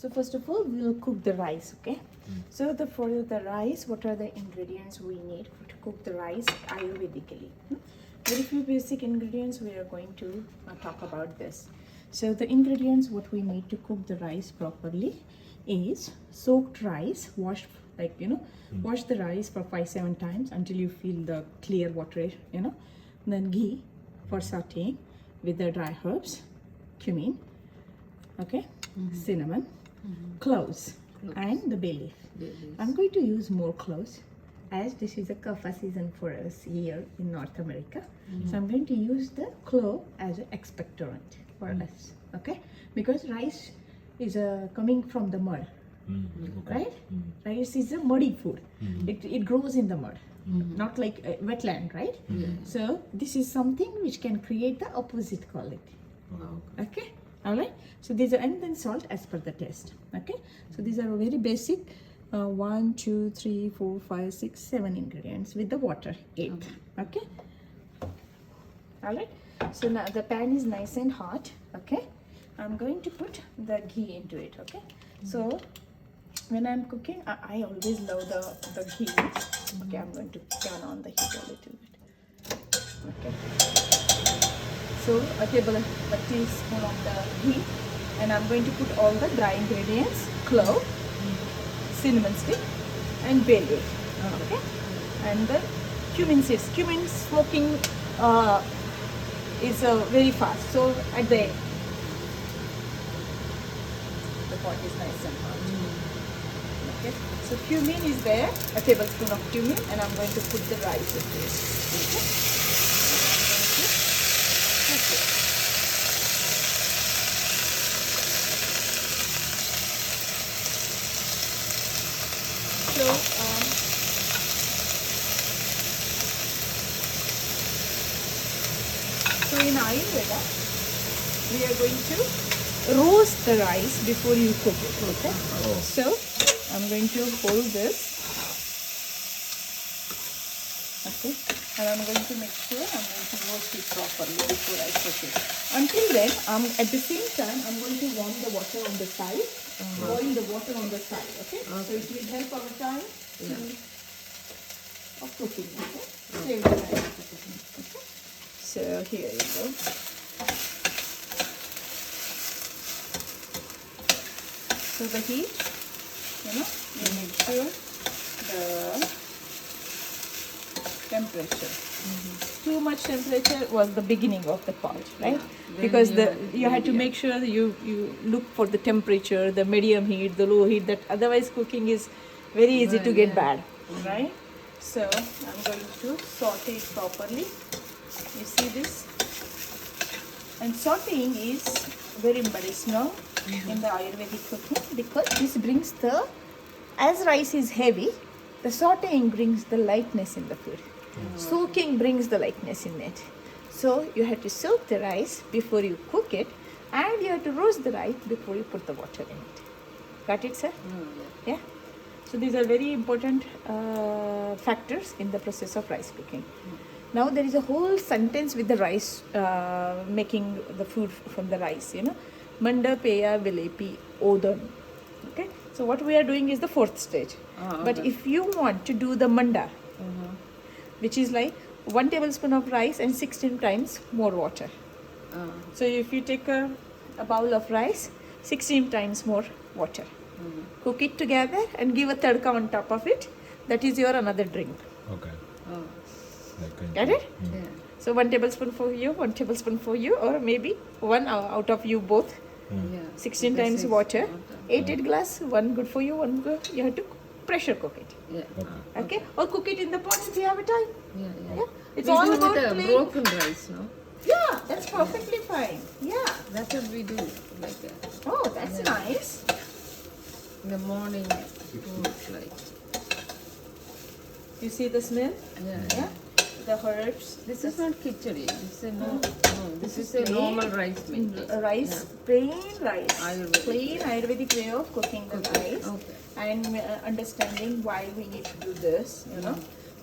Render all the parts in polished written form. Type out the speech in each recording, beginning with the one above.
So first of all, we'll cook the rice, okay? So for the rice, what are the ingredients we need to cook the rice Ayurvedically? Very few basic ingredients we are going to talk about this. So the ingredients what we need to cook the rice properly is soaked rice, washed wash the rice for 5-7 times until you feel the clear water, Then ghee for sauteing with the dry herbs, cumin, okay, cinnamon, cloves, and the bay leaf. I'm going to use more cloves as this is a kapha season for us here in North America. So I'm going to use the clove as an expectorant for us, okay? Because rice is coming from the mud, right? Rice is a muddy food. It grows in the mud, not like a wetland, right? So this is something which can create the opposite quality. Okay, all right. So these are, and then salt as per the taste. Okay, so these are very basic 1, 2, 3, 4, 5, 6, 7 ingredients with the water 8. Okay, all right. So now the pan is nice and hot. Okay, I'm going to put the ghee into it. Okay, so when I'm cooking, I always love the ghee. Okay, I'm going to turn on the heat a little bit. Okay, so a teaspoon of the ghee, and I'm going to put all the dry ingredients: clove, cinnamon stick, and bay leaf. Okay, and the cumin seeds. Cumin smoking is very fast. So at the end, the pot is nice and hot. Okay, so cumin is there, a tablespoon of cumin, and I'm going to put the rice into it. Okay, and I'm going to cook it. So in Ayurveda, we are going to roast the rice before you cook it. Okay, so I'm going to hold this, okay, and I'm going to make sure I'm going to roast it properly before I cook it. Until then, at the same time, I'm going to warm the water on the side, boil the water on the side, okay? So it will help our time of cooking, okay? Save the time of cooking, okay? So here you go. So the heat, you make sure the temperature. Too much temperature was the beginning of the pot, right? Because you had to make sure that you look for the temperature, the medium heat, the low heat. That otherwise cooking is very easy to get bad, right? So I'm going to saute it properly. You see this? And sauteing is very medicinal in the Ayurvedic cooking because this brings as rice is heavy, the sauteing brings the lightness in the food. Soaking brings the lightness in it. So you have to soak the rice before you cook it, and you have to roast the rice before you put the water in it. Got it, sir? Yeah. So these are very important factors in the process of rice cooking. Now there is a whole sentence with the rice, making the food from the rice, Manda Peya Vilepi Odam. Okay, so what we are doing is the 4th stage. But if you want to do the manda, which is like 1 tablespoon of rice and 16 times more water. So if you take a bowl of rice, 16 times more water. Cook it together and give a tadka on top of it. That is your another drink. Okay. Get it? Yeah. So 1 tablespoon for you, 1 tablespoon for you, or maybe 1 out of you both. 16 times water, 8 glass, 1 good for you, 1 good. You have to pressure cook it. Okay? Or cook it in the pot if you have a time. Yeah. It's all about with broken rice, no? Yeah, that's perfectly fine. Yeah. That's what we do, like that. Oh, that's nice. In the morning, food, like. You see the smell? Yeah. The herbs. This is not khichdi. This is a normal rice making. Rice, plain rice. Ayurvedic. Plain Ayurvedic way of cooking the rice. Okay. And understanding why we need to do this,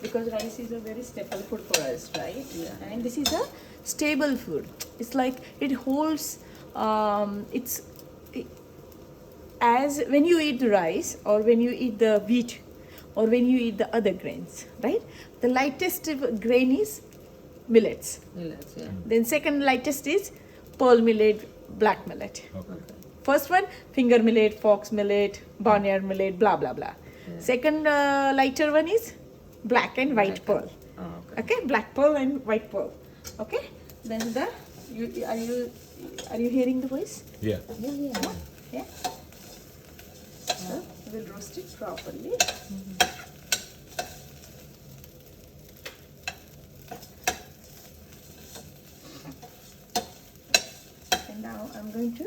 because rice is a very staple food for us, right? Yeah. And this is a stable food. It's like it holds, as when you eat the rice or when you eat the wheat or when you eat the other grains, right? The lightest grain is millets. Millets, yeah. Then second lightest is pearl millet, black millet. Okay. First one, finger millet, fox millet, barnyard millet, blah blah blah. Second lighter one is black and white pearl. Oh, okay. Okay, black pearl and white pearl. Okay. Then are you hearing the voice? Yeah. Yeah. So we'll roast it properly. And now I'm going to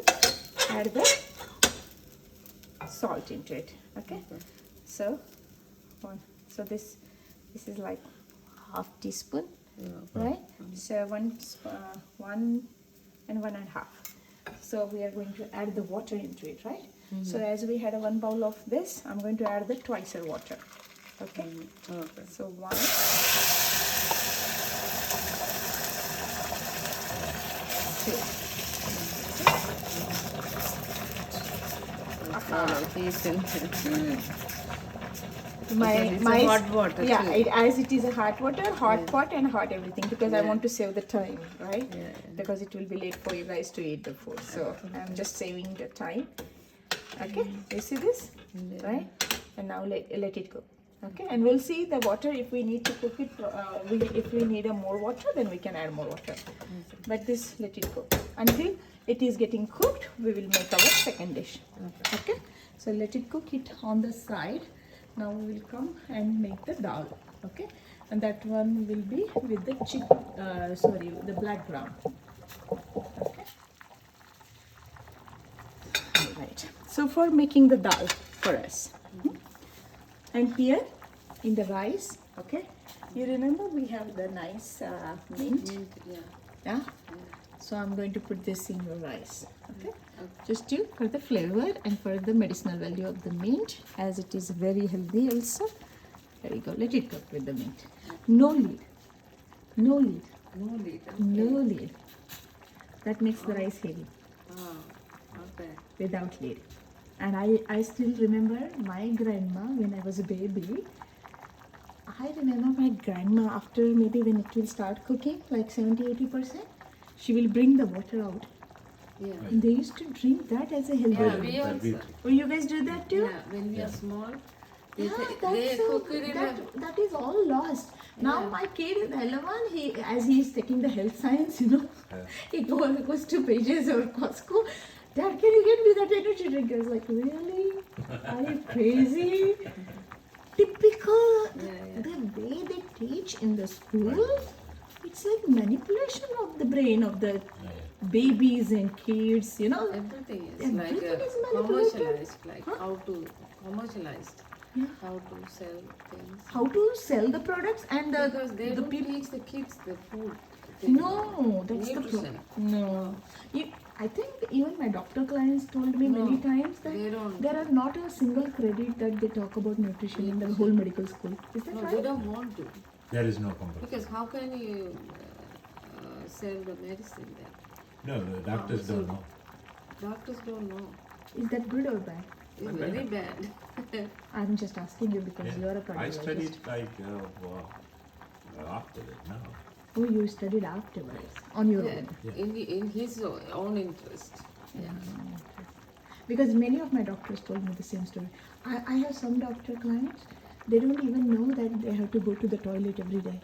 add the salt into it. Okay. So this is like half teaspoon, right? So one and 1.5. So we are going to add the water into it, right? So as we had 1 bowl of this, I'm going to add the twice water. Okay. Okay. So 1. 2. He's in It's a hot water. Yeah, too. as it is a hot water, hot pot and hot everything, because I want to save the time, right? Yeah. Because it will be late for you guys to eat the food. So I'm just saving the time. Okay, you see this, right? And now let it cook. Okay, and we'll see the water if we need to cook it. If we need more water, then we can add more water. But this, let it cook until it is getting cooked. We will make our second dish. Okay, so let it cook it on the side. Now we will come and make the dal. Okay, and that one will be with the the black gram. Okay. Right. So for making the dal for us, and here in the rice, okay, you remember we have the nice mint. Yeah. So I'm going to put this in your rice. Okay. Just for the flavor and for the medicinal value of the mint, as it is very healthy also. There you go. Let it cook with the mint. No lid. No lid. No lid. No lid. That makes the rice heavy. Oh, okay. Without lid. And I still remember my grandma when I was a baby. I remember my grandma, after maybe when it will start cooking, like 70-80%, she will bring the water out. Yeah. And they used to drink that as a healthy Yeah, drink. we also. Oh, you guys do that too? Yeah, when we are small, they, Yeah, they that's so cook it in that is all lost. Now Yeah. my kid in L1, as he is taking the health science, he goes to Pages or Costco. Dad, can you get me that energy drink? I was like, really? Are you crazy? Typical. The way they teach in the school, it's like manipulation of the brain of the babies and kids, Everything is Everything like is manipulated. commercialized, like how to commercialized, how to sell things. How to sell the products and Because they the don't people. teach the kids the food. No, that's the Nutrition. problem. No. I think even my doctor clients told me many times that they don't. there are not a single credit that they talk about nutrition in the whole medical school. Is that No, right? they don't want to. There is no compulsion. Because how can you sell the medicine then? No, the doctors don't know. Doctors don't know. Is that good or bad? It's Not very bad. bad. I'm just asking you because you are a I cardiologist. studied like after that. No. Oh, you studied afterwards on your Yeah, own. in his own interest. Yeah. Because many of my doctors told me the same story. I have some doctor clients, they don't even know that they have to go to the toilet every day.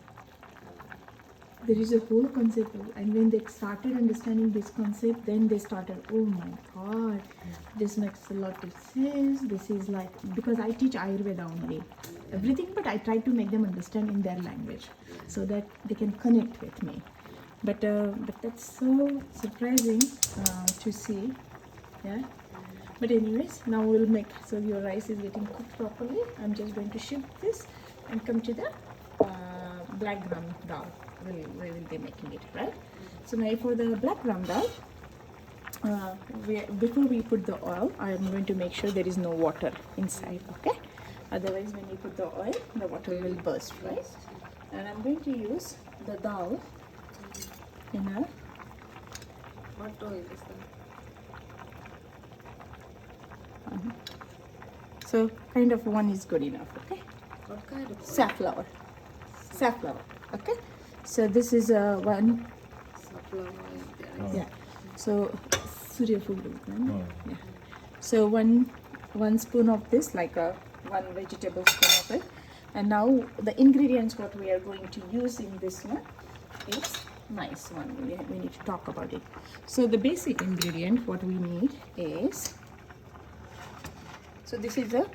There is a whole concept and when they started understanding this concept, then they started, oh my god, this makes a lot of sense. This is like, because I teach Ayurveda only, everything, but I try to make them understand in their language so that they can connect with me. But that's so surprising to see. Yeah. But anyways, now we'll make, so your rice is getting cooked properly. I'm just going to shift this and come to the black gram dal. We will be making it, right? So now for the black gram dal, before we put the oil, I am going to make sure there is no water inside, okay? Otherwise, when you put the oil, the water will burst, right? And I'm going to use the dal in a What oil is that? So kind of one is good enough. Okay. What kind of Safflower. Safflower. Okay. So this is one. safflower is there? Oh. Yeah. So Suryafull. Oh. Yeah. So one spoon of this, like a one vegetable spoon of it. And now the ingredients what we are going to use in this one is nice one. We need to talk about it. So the basic ingredient what we need is, so this is a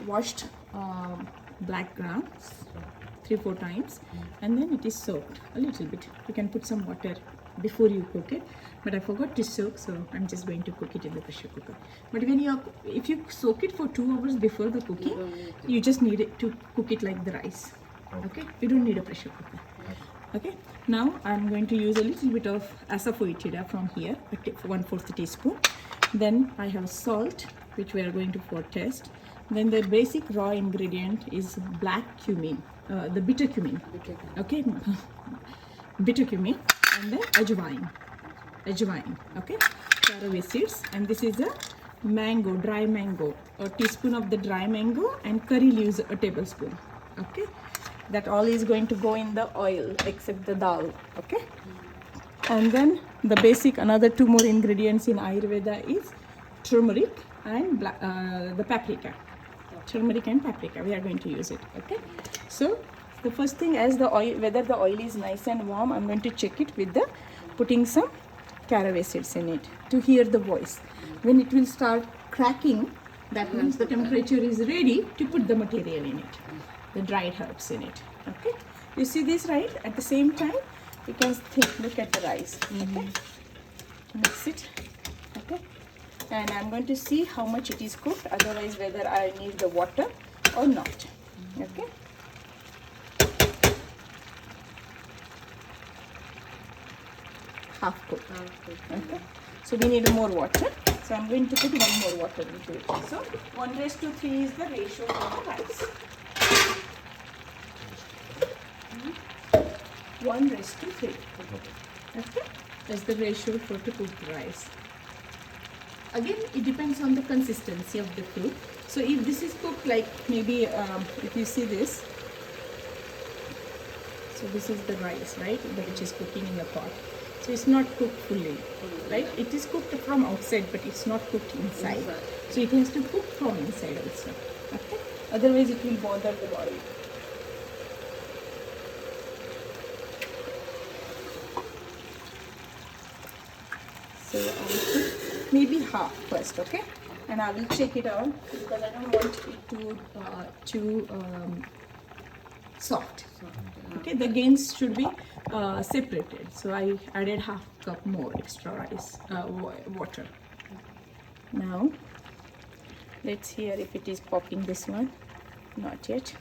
washed black gram 3-4 times, and then it is soaked a little bit. You can put some water before you cook it, but I forgot to soak, so I'm just going to cook it in the pressure cooker. But when if you soak it for 2 hours before the cooking, you just need it to cook it like the rice. Okay, you don't need a pressure cooker. Okay, now I'm going to use a little bit of asafoetida from here, 1/4 teaspoon. Then I have salt, which we are going to for taste. Then the basic raw ingredient is black cumin, the bitter cumin. Okay, bitter cumin, and then ajwain, okay, caraway seeds, and this is a mango, dry mango, a teaspoon of the dry mango, and curry leaves, a tablespoon. Okay, that all is going to go in the oil except the dal. Okay, and then the basic another 2 more ingredients in Ayurveda is turmeric and the paprika. Turmeric and paprika, we are going to use it. Okay, so the first thing, as the oil, whether the oil is nice and warm, I'm going to check it with the putting some caraway seeds in it to hear the voice. When it will start cracking, that means the temperature is ready to put the material in it, the dried herbs in it. Okay, you see this, right? At the same time, you can look at the rice. Okay, mix it. Okay, and I'm going to see how much it is cooked, otherwise whether I need the water or not. Okay, half cooked. Okay, so we need more water, so I'm going to put one more water into it. So 1:3 is the ratio for the rice. 1:3. Okay, that's the ratio for to cook rice. Again, it depends on the consistency of the food. So if this is cooked like maybe if you see this, so this is the rice, right, which is cooking in the pot. So it's not cooked fully, right? It is cooked from outside, but it's not cooked inside. So it has to cook from inside also. Okay, otherwise it will bother the body. So I will put maybe half first, okay? And I will check it out because I don't want it too soft. Okay, the grains should be separated. So I added half cup more extra rice, water. Now let's hear if it is popping this one. Not yet.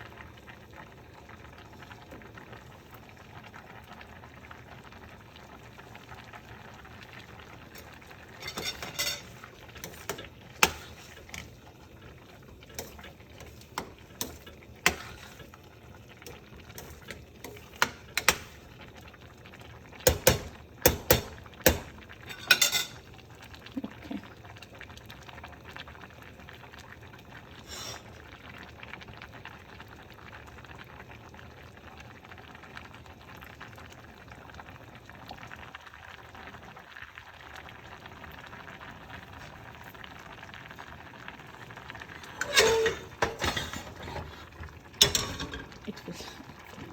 It will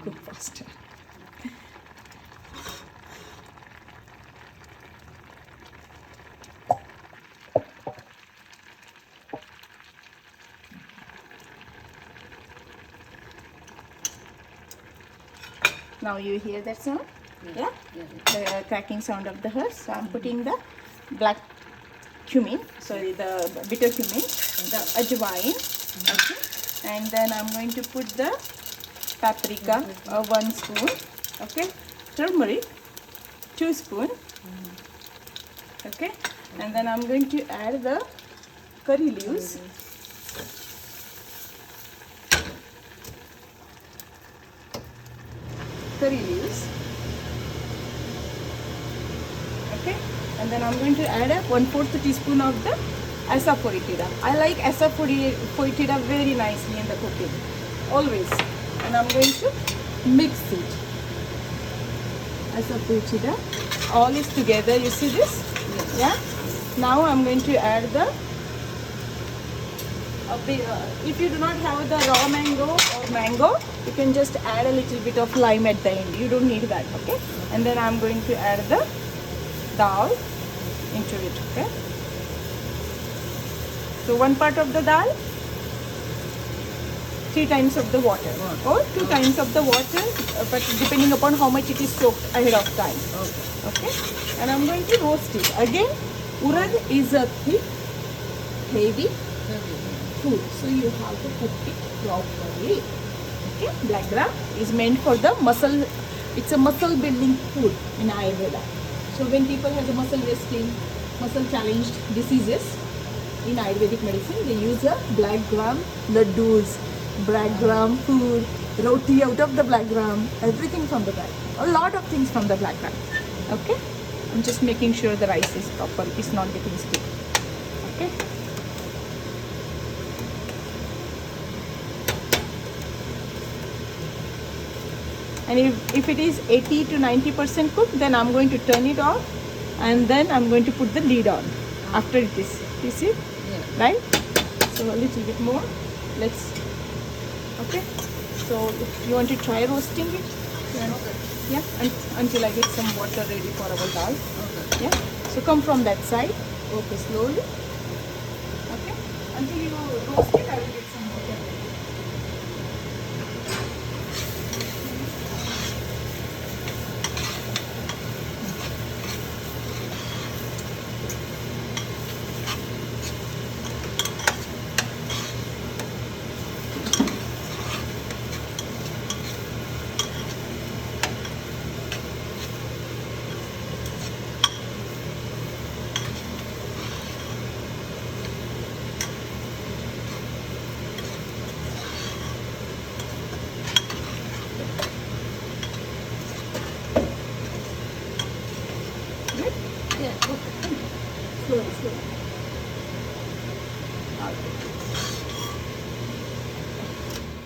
go faster. Now you hear that sound? Yeah? The cracking sound of the herbs. So I'm putting the black cumin, sorry, the bitter cumin, the ajwain, okay, and then I'm going to put the paprika, 1 spoon, okay, turmeric, 2 spoon, okay, and then I'm going to add the curry leaves, okay, and then I'm going to add a 1/4 teaspoon of the asafoetida. I like asafoetida very nicely in the cooking, always. And I'm going to mix it. Asafoetida, all is together. You see this? Yeah. Now I'm going to add the. If you do not have the raw mango or mango, you can just add a little bit of lime at the end. You don't need that, okay? And then I'm going to add the dal into it, okay? So 1 part of the dal, 3 times of the water, or 2 times of the water, but depending upon how much it is soaked ahead of time. Okay? And I'm going to roast it. Again, urad is a thick, heavy food, so you have to cook it properly. Okay, black gram is meant for the muscle. It's a muscle building food in Ayurveda. So when people have the muscle wasting, muscle challenged diseases in Ayurvedic medicine, they use a black gram laddus, black gram food, roti out of the black gram, everything from the black gram. A lot of things from the black gram. Okay, I'm just making sure the rice is proper, it's not getting sticky. Okay. And if it is 80 to 90% cooked, then I'm going to turn it off and then I'm going to put the lid on after it is. You see? Yeah. Right? So a little bit more. Let's. Okay. So if you want to try roasting it, yeah, until I get some water ready for our dal. Okay. Yeah. So come from that side. Okay, slowly. Okay. Until you roast it, I will get some water ready.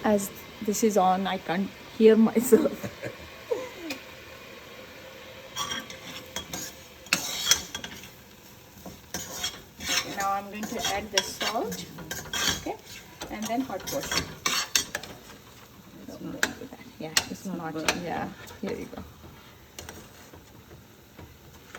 As this is on, I can't hear myself. Okay, now I'm going to add the salt, okay, and then hot water. Yeah, it's not. Yeah, here you go.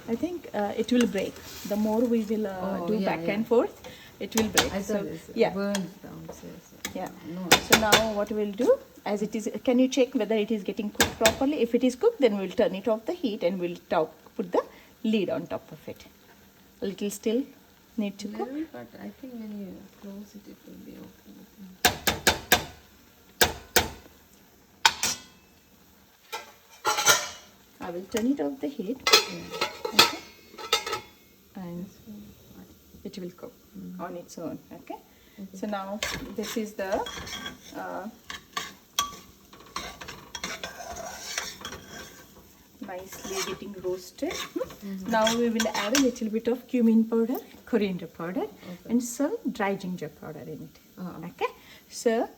I think it will break. The more we will do back and forth, it will break. I thought yeah. burns downstairs. Yeah. No. So now what we'll do, as it is, can you check whether it is getting cooked properly? If it is cooked, then we'll turn it off the heat and we'll put the lid on top of it. A little still need to cook. But I think when you close it, it will be okay. I will turn it off the heat. Okay. And it will cook on its own. Okay. So now this is the nicely getting roasted. Now we will add a little bit of cumin powder, coriander powder, and some dry ginger powder in it. Okay. So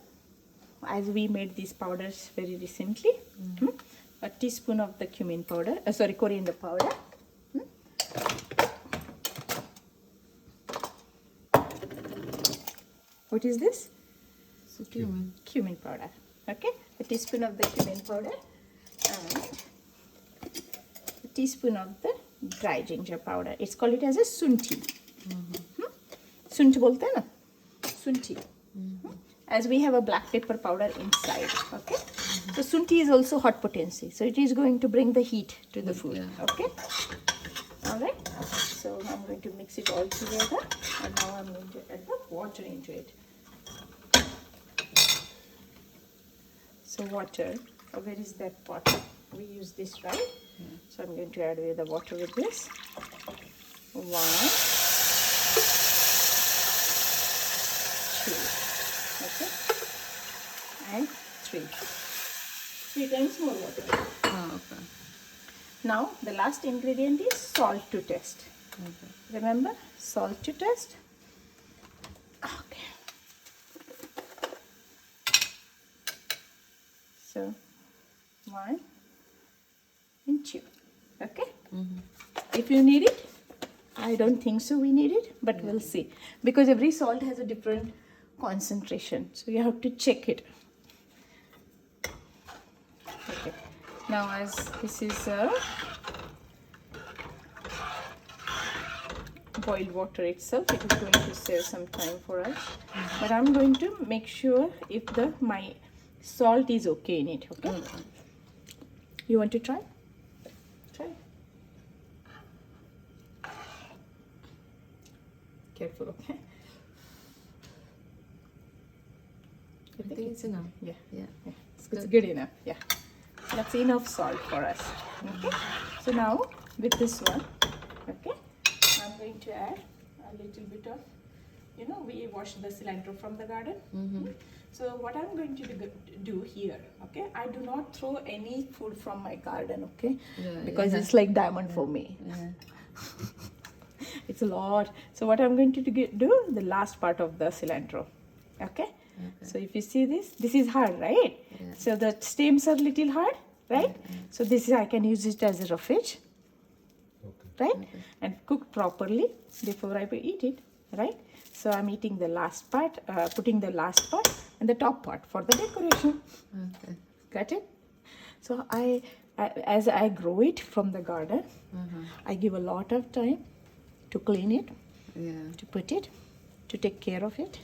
as we made these powders very recently, a teaspoon of the cumin powder, coriander powder. What is this? So cumin. Cumin powder. Okay, a teaspoon of the cumin powder and a teaspoon of the dry ginger powder. It's called it as a sunti. Sunti bolte na? Sunti. As we have a black pepper powder inside. Okay, so sunti is also hot potency, so it is going to bring the heat to the food. Yeah. Okay. All right. So I'm going to mix it all together, and now I'm going to add the water into it. So water, where is that pot? We use this, right? So I'm going to add the water with this. 1, 2, okay, and 3. 3 times more water. Okay. Now the last ingredient is salt to taste. Okay. Remember, salt to taste. So 1 and 2. Okay. If you need it, I don't think so we need it, but we'll see, because every salt has a different concentration, so you have to check it. Okay. Now, as this is boiled water itself, it is going to save some time for us. But I'm going to make sure if my salt is okay in it. Okay. You want to try? Try. Careful, okay? I think it's enough. Yeah. Yeah. It's good enough. Yeah. That's enough salt for us. Okay. So now with this one, okay, I'm going to add a little bit of, we washed the cilantro from the garden. So what I'm going to do here, okay, I do not throw any food from my garden, okay, because it's like diamond for me. It's a lot. So what I'm going to do, the last part of the cilantro, okay. So if you see this is hard, right? So the stems are little hard, right? So I can use it as a roughage, right? And cook properly before I eat it, right? So I'm eating the last part, putting the last part and the top part for the decoration. Got it? So as I grow it from the garden, I give a lot of time to clean it, to put it, to take care of it.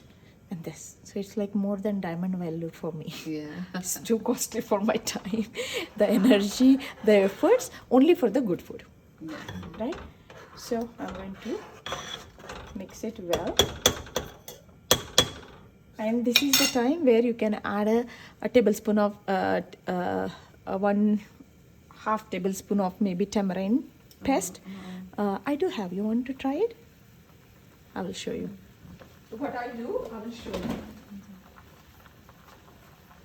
And this, so it's like more than diamond value for me. It's too costly for my time, the energy, the efforts, only for the good food, right? So I'm going to mix it well, and this is the time where you can add a tablespoon of 1/2 tablespoon of maybe tamarind paste. I do have. You want to try it? I will show you. What I do, I will show you.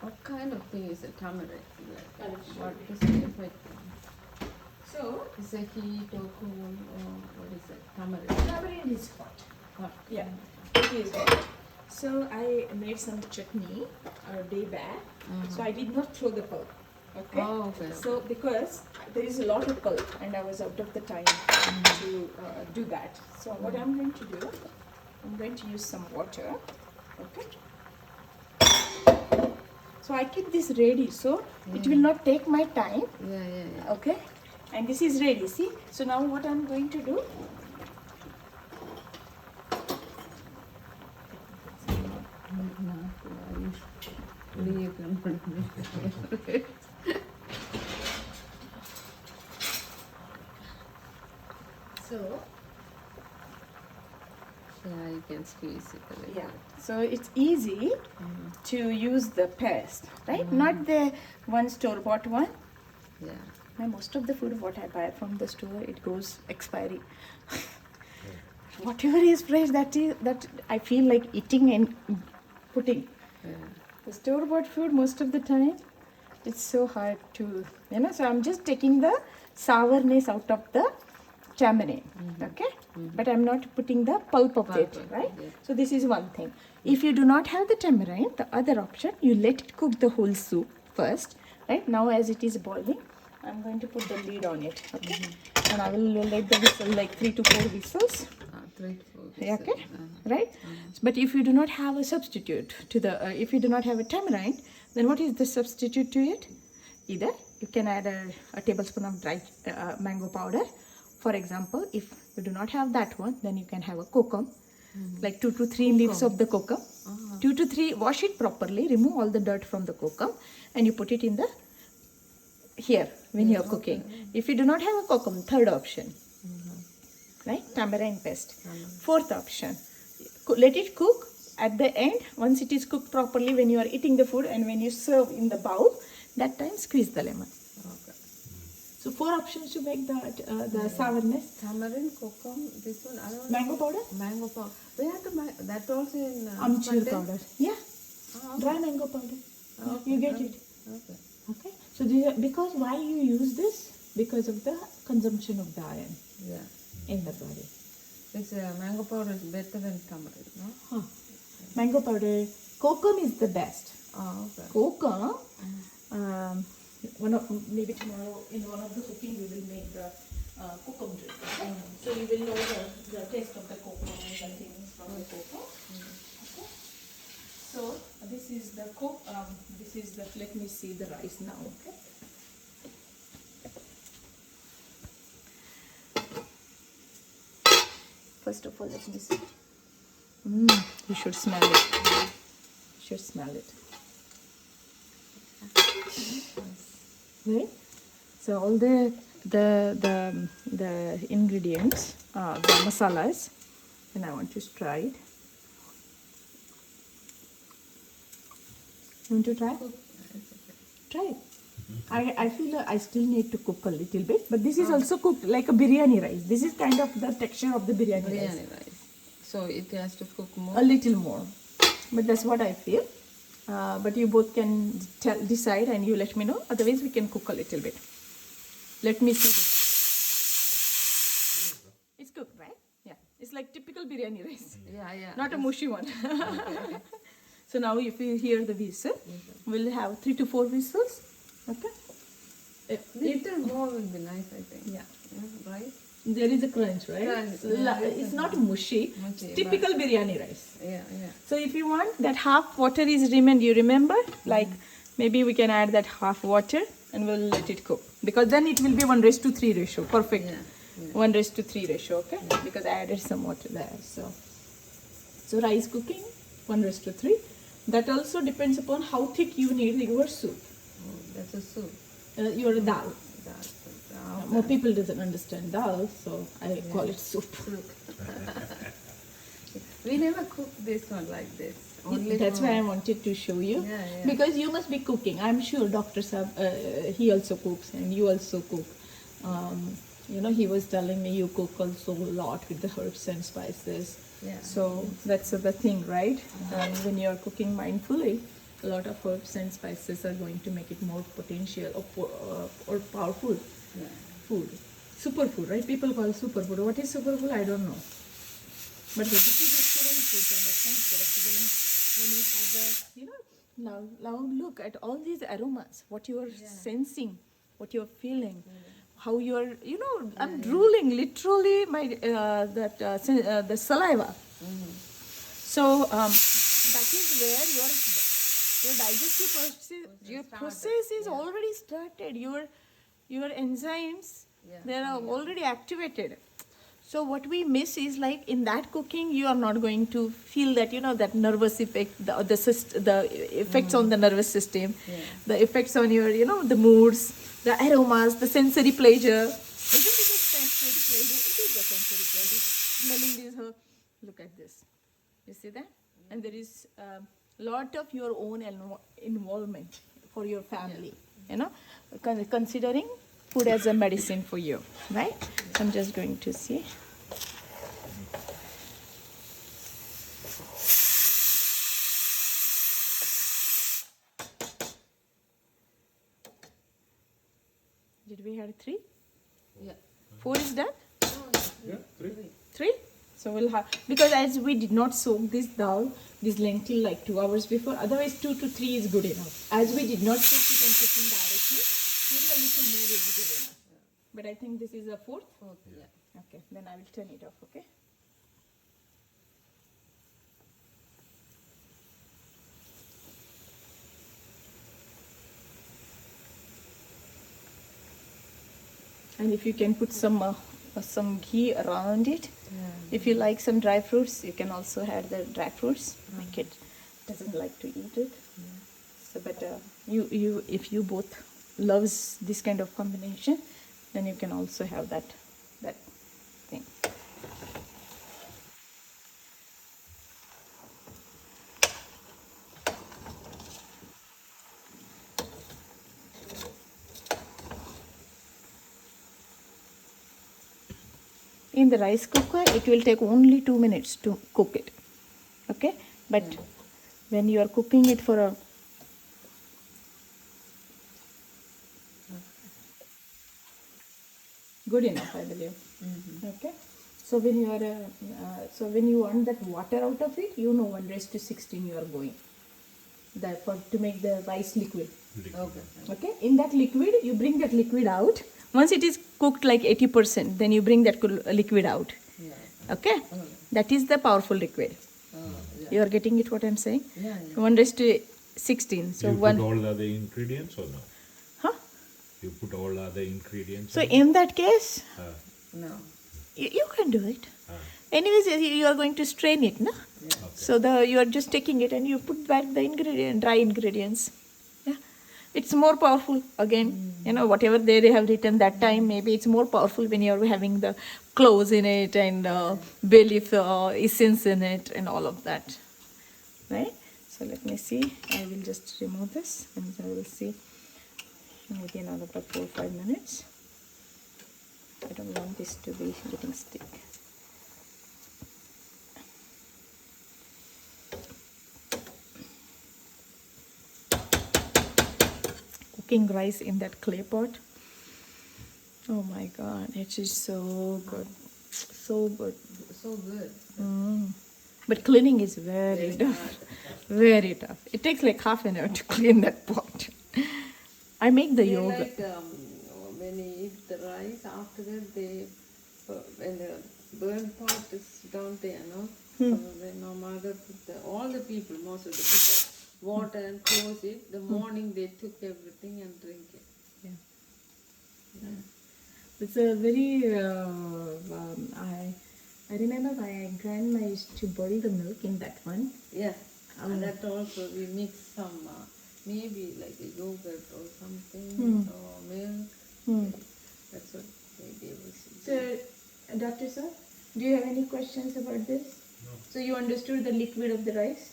What kind of thing is it? Tamarind? I will show What you. is the effect? So, Is it heat or cool or what is it? Tamarind. tamarind is hot. Hot. Yeah, it is hot. So I made some chutney a day back. So I did not throw the pulp. Okay. Oh, okay. So because there is a lot of pulp and I was out of the time to do that. So what I'm going to do, I'm going to use some water. Okay. So I keep this ready so it will not take my time. Okay. And this is ready. See. So now what I'm going to do. So you can squeeze it a little. yeah, so it's easy to use the paste, right? Not the one store-bought one. Now most of the food what I buy from the store, it goes expiry. Whatever is fresh, that I feel like eating and putting. The store-bought food most of the time, it's so hard to, so I'm just taking the sourness out of the tamarind, okay? But I'm not putting the pulp of it, right? So this is one thing. If you do not have the tamarind, the other option, you let it cook the whole soup first, right? Now as it is boiling, I'm going to put the lid on it, okay? And I will let the whistle like 3 to 4 whistles. 3 to 4 whistles. Okay, right? But if you do not have a substitute to the, if you do not have a tamarind, then what is the substitute to it? Either you can add a tablespoon of dry mango powder. For example, if you do not have that one, then you can have a kokum, like 2 to 3 leaves of the kokum. 2 to 3, wash it properly, remove all the dirt from the kokum, and you put it in the here when you are cooking. If you do not have a kokum, third option, right? Tamarind paste. Fourth option, let it cook. At the end, once it is cooked properly, when you are eating the food and when you serve in the bowl, that time squeeze the lemon. So 4 options to make the sourness. Tamarind, kokum, this one, I don't know. Mango powder? Mango powder. Where to buy that also in Amchur powder. Yeah. Oh, Dry mango powder. Okay. You get it. Okay. Okay. So because why you use this? Because of the consumption of the iron in the body. This mango powder is better than tamarind, no? Mango powder. Kokum is the best. Oh, okay. Kokum, maybe tomorrow in one of the cooking we will make the cocoa drink. Okay? So you will know the taste of the cocoa and the things from the cocoa. Okay? So this is the this is the, let me see the rice now. Okay. First of all, let me see. You should smell it. You should smell it. Right? So all the ingredients, the masalas, and I want to try it. You want to try? Try it. I feel I still need to cook a little bit, but this is also cooked like a biryani rice. This is kind of the texture of the biryani rice. So it has to cook more? A little more. But that's what I feel. But you both can decide and you let me know. Otherwise, we can cook a little bit. Let me see this. It's cooked, right? Yeah. It's like typical biryani rice. Yeah. Not a mushy one. Okay. So now if you hear the whistle, we'll have 3 to 4 whistles. Okay? Little more will be nice, I think. Yeah. Right? There is a crunch, right? Crunch, It's not mushy. It's typical biryani rice. Yeah. So if you want that half water is remained, you remember? Like maybe we can add that half water and we'll let it cook. Because then it will be 1:3 ratio. Perfect. Yeah. 1:3 ratio, okay? Because I added some water there. So rice cooking, 1:3. That also depends upon how thick you need your soup. Oh, that's a soup. Your dal. Dal. More people doesn't understand dal, so I call it soup. We never cook this one like this. Only That's why I wanted to show you. Yeah. Because you must be cooking. I'm sure Dr. Sab, he also cooks and you also cook. He was telling me you cook also a lot with the herbs and spices. Yeah. So that's the thing, right? And when you're cooking mindfully, a lot of herbs and spices are going to make it more potential or powerful food. Superfood, right? People call it superfood. What is superfood? I don't know. But this is a foreign food in the sense that when you have now look at all these aromas, what you are sensing, what you're feeling, how you're, I'm drooling literally the saliva. So that is where your digestive process is already started. Your enzymes, they are already activated. So what we miss is like in that cooking, you are not going to feel that, that nervous effect, the effects on the nervous system, the effects on your, the moods, the aromas, the sensory pleasure. Isn't it a sensory pleasure? It is a sensory pleasure. Smelling this, look at this. You see that? And there is a lot of your own involvement for your family, considering food as a medicine for you, right? I'm just going to see. Did we have 3? Yeah. 4 is done? Yeah, 3. 3? So we'll have, because as we did not soak this dal, this lentil like 2 hours before, otherwise 2 to 3 is good enough. As we did not soak it and cook it directly, maybe a little more is good enough. But I think this is a 4th? 4th, yeah. Okay, then I will turn it off, okay? And if you can put some ghee around it, if you like some dry fruits, you can also add the dry fruits. My kid doesn't like to eat it, so but if you both loves this kind of combination, then you can also have that thing. In the rice cooker, it will take only 2 minutes to cook it. Okay? But when you are cooking it for a good enough, I believe. Okay? So when you are when you want that water out of it, 1:16 you are going. To make the rice liquid. Okay. Okay, in that liquid, you bring that liquid out. Once it is cooked like 80%, then you bring that liquid out. Yeah. Okay, that is the powerful liquid. Yeah. You are getting it what I'm saying? Yeah. 1:16. So You one, put all the other ingredients or no? huh? You put all the other ingredients. So in? in that case, No. you can do it. Ah, Anyways, you are going to strain it, no? Yeah. So you are just taking it and you put back the dry ingredients. Yeah, it's more powerful again. You know, whatever they have written that time, maybe it's more powerful when you're having the cloves in it and bay leaf essence in it and all of that, right? So let me see. I will just remove this and I will see maybe another 4 or 5 minutes. I don't want this to be getting stick. Cooking rice in that clay pot. Oh my god, it is so good. So good. So good. But cleaning is very tough. Very tough. It takes like half an hour to clean that pot. I make the They yoga. like when you eat the rice, after that they, when the burn pot is down there, no? So when my mother put all the people, most of the put the water and close it. The morning they took everything and drink it. Yeah. It's a very, I remember my grandma used to boil the milk in that one. Yeah. And that also we mix some, maybe like a yogurt or something, or milk. That's what they gave us. So, Dr. Sir, do you have any questions about this? No. So you understood the liquid of the rice?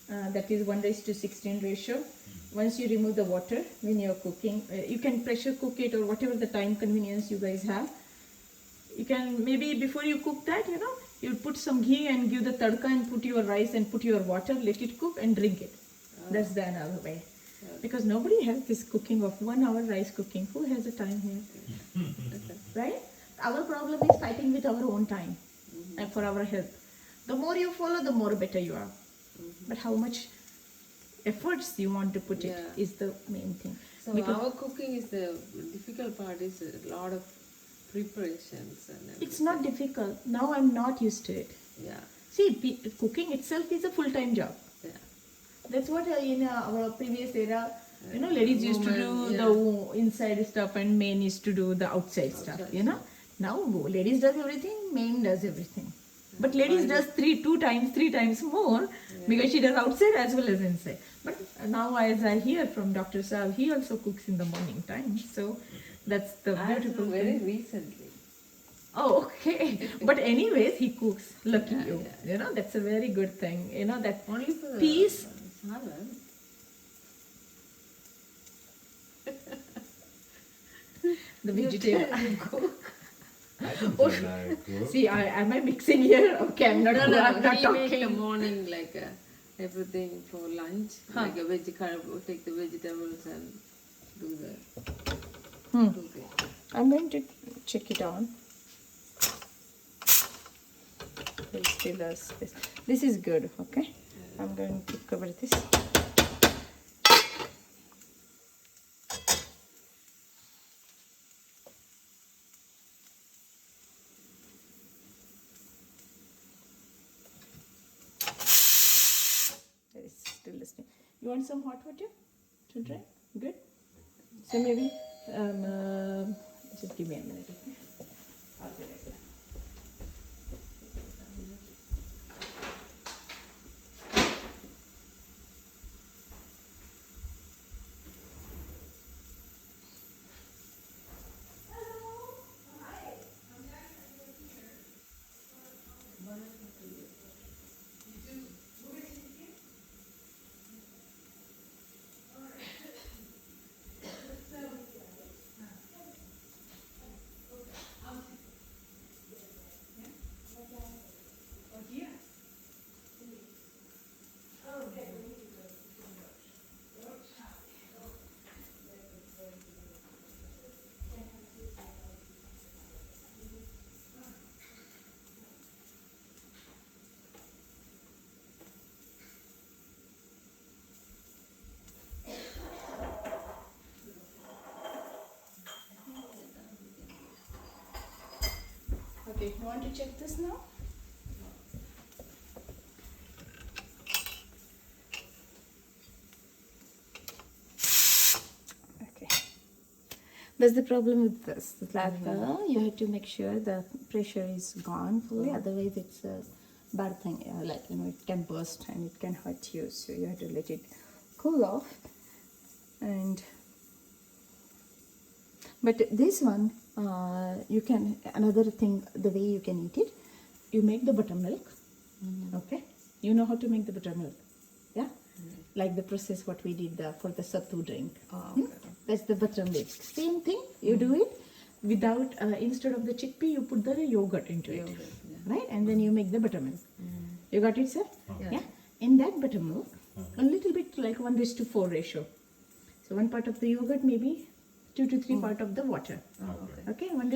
That is 1:16 ratio. Once you remove the water when you're cooking, you can pressure cook it or whatever the time convenience you guys have. You can maybe before you cook that, you put some ghee and give the tadka and put your rice and put your water, let it cook and drink it. That's the another way. Because nobody has this cooking of 1 hour rice cooking. Who has the time here? Right? Our problem is fighting with our own time and for our health. The more you follow, the more better you are. But how much efforts you want to put it is the main thing. So our cooking is the difficult part. Is a lot of preparations and everything. It's not difficult. Now I'm not used to it. Yeah. See, cooking itself is a full-time job. Yeah. That's what in our previous era, ladies used to do the inside stuff and men used to do the outside stuff. Now ladies does everything, men does everything. But ladies does three times more because she does outside as well as inside. But now as I hear from Dr. Saab, he also cooks in the morning time. So that's the beautiful Very thing. recently. Oh, okay. But anyways, he cooks. Lucky you. Yeah. That's a very good thing. That Only for the peace. salad. The vegetarian. I don't feel like cook. See, am I mixing here? Okay, I'm not, I'm not He make the talking. morning like everything for lunch, like a vegetable, take the vegetables and do the cooking. I'm going to check it on. We'll still space. This is good, okay? I'm going to cover this. That is still listening. You want some hot water to drink? Good. So maybe just give me a minute, okay? I'll be right back. Okay, you want to check this now? Okay. That's the problem with this. That you have to make sure the pressure is gone fully, otherwise it's a bad thing. Like, you know, it can burst and it can hurt you. So you have to let it cool off. And but this one, you can, another thing, the way you can eat it, you make the buttermilk. Okay, you know how to make the buttermilk, yeah? Like the process what we did for the sattu drink. That's the buttermilk. Same thing, you do it without, instead of the chickpea, you put the yogurt into it, right? And then you make the buttermilk. You got it, sir? Yeah. In that buttermilk, a little bit like 1:4 ratio. So one part of the yogurt, maybe 2 to 3 part of the water. Okay, 1:,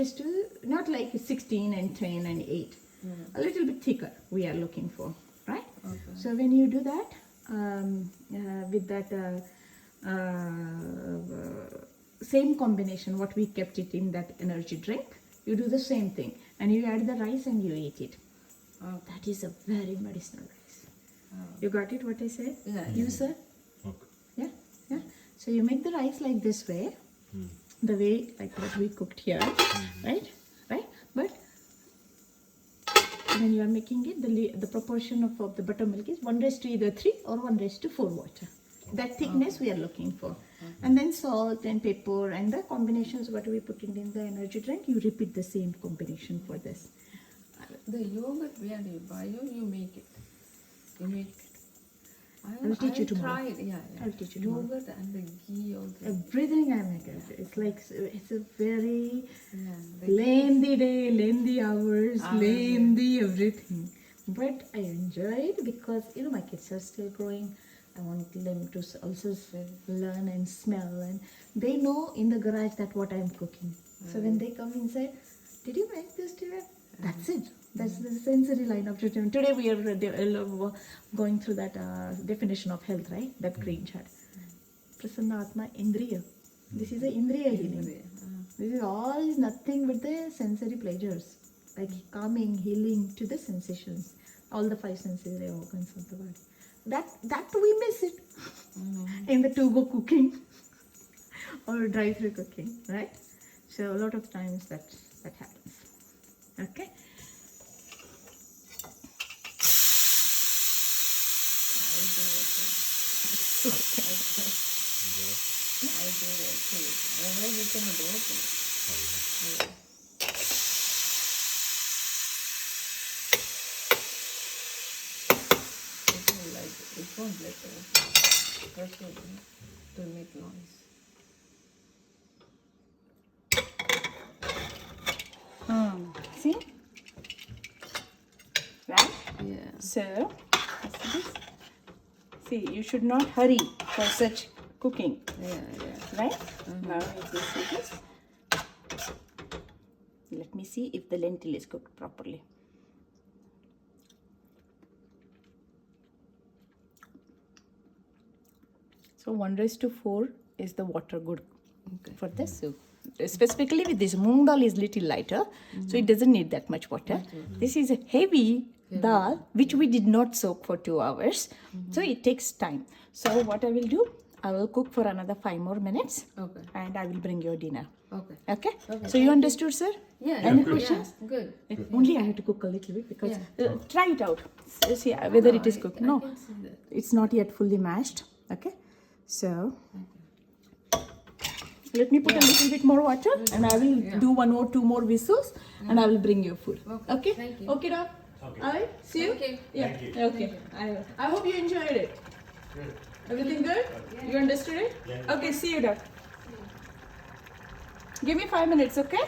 not like 16 and 10 and 8. A little bit thicker we are looking for, right? So when you do that, with that same combination what we kept it in that energy drink, you do the same thing and you add the rice and you eat it. That is a very medicinal rice. You got it what I said? Yeah. You sir? Okay. Yeah, yeah. So you make the rice like this way, the way like what we cooked here, right? But when you are making it, the proportion of the buttermilk is 1:3 or 1:4 water. That thickness we are looking for. And then salt and pepper and the combinations what we put in the energy drink, you repeat the same combination for this. The yogurt, where do you buy? You make it. You make it. I'll teach you tomorrow. Try it. Yeah. I'll teach you tomorrow. Yogurt and the ghee also. Everything I make it. It's like, it's a very Yeah, lengthy day, lengthy hours, lengthy everything. But I enjoy it because, you know, my kids are still growing. I want them to also learn and smell, and they know in the garage that what I'm cooking. So when they come inside, did you make this today? That's it. That's the sensory line of treatment. Today we are going through that definition of health, right? That green chart. Prasanna Atma Indriya. This is a Indriya healing. This is all is nothing but the sensory pleasures, like calming, healing to the sensations, all the 5 sensory organs of the body. That we miss it in the to-go cooking or drive-through cooking, right? So a lot of times that happens. Okay. I do it too. Otherwise you cannot open it. It won't let it open. Pressure to make noise. See? Right? Yeah. So, see, you should not hurry for such cooking, Yeah. right? Now, if you see this, let me see if the lentil is cooked properly. So 1:4 is the water good for this soup. Specifically with this moong dal is little lighter, so it doesn't need that much water. This is a heavy dal which we did not soak for 2 hours, so it takes time. So what I will do, I will cook for another 5 more minutes, Okay. and I will bring your dinner. Okay. Okay? So you understood, sir? Yeah. Any questions? Yeah, good. Only I have to cook a little bit because try it out. See whether it is cooked. No, I can see that. it's not yet fully mashed. Okay, so let me put a little bit more water, and I will do 1 or 2 more whistles, and I will bring your food. Okay? Thank you. Okay, doc. All right. See you. Thank you. Yeah. Okay. I hope you enjoyed it. Everything good? You understood it? Okay. See you, doc. Give me 5 minutes. Okay.